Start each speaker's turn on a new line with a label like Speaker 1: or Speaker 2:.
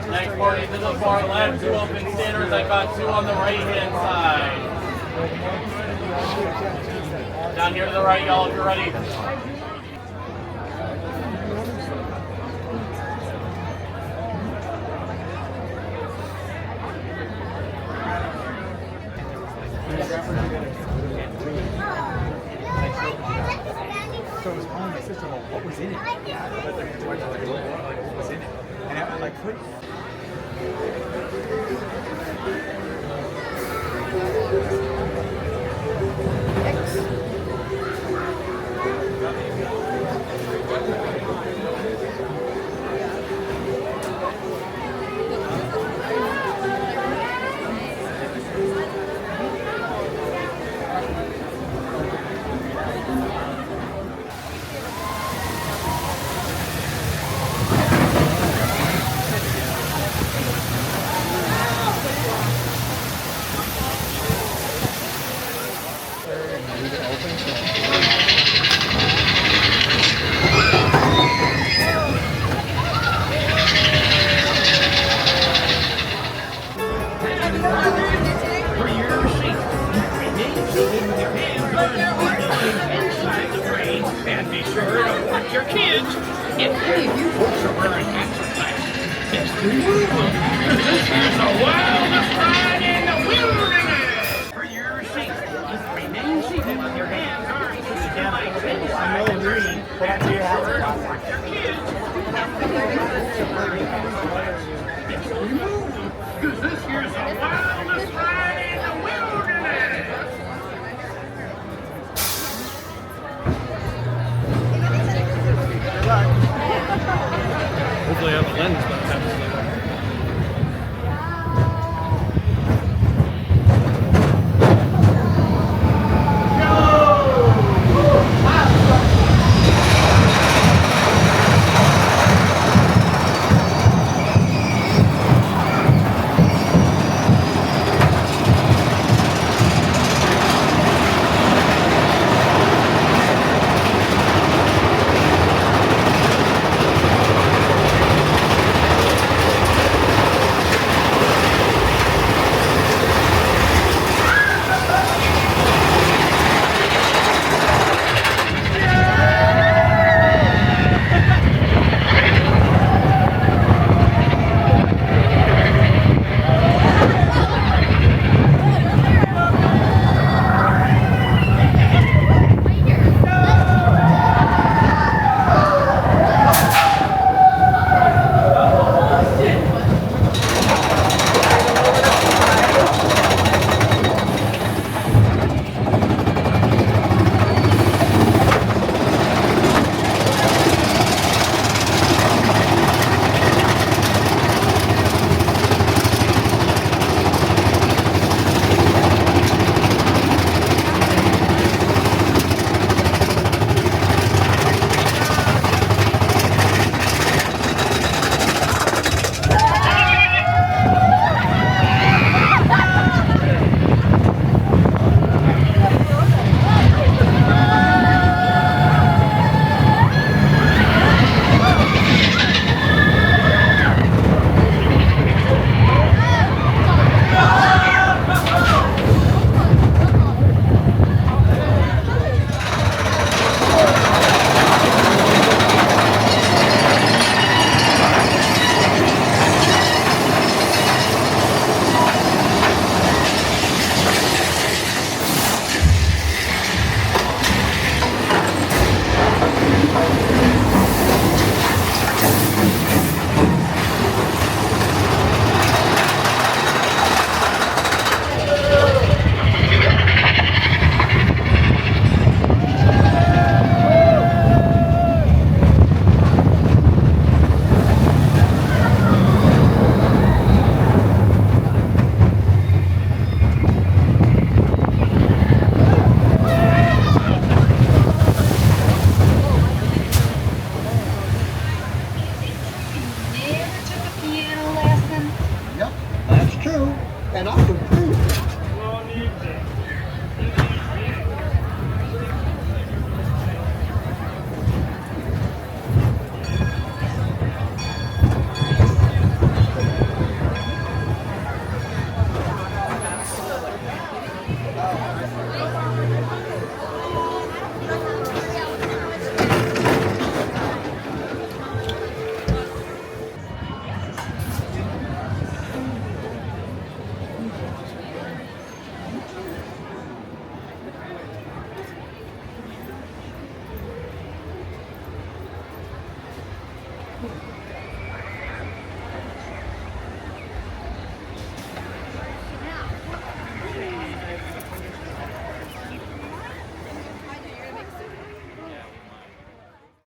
Speaker 1: Next party to the far left, 2 open standers. I got 2 on the right hand side. Down here to the right, y'all, if you're ready.
Speaker 2: So I was calling my sister, well, what was in it? What was in it? And I like couldn't.
Speaker 3: And be sure to watch your kids. If any of you folks are wearing exercise, just remove them. This is the wildest ride in the wilderness. For your safety, remain seated with your hands arms to the legs inside the tree. And be sure to watch your kids. Just remove them. Because this here's the wildest ride in the wilderness.
Speaker 1: Hopefully I have a lens by the time it's done.
Speaker 4: and I would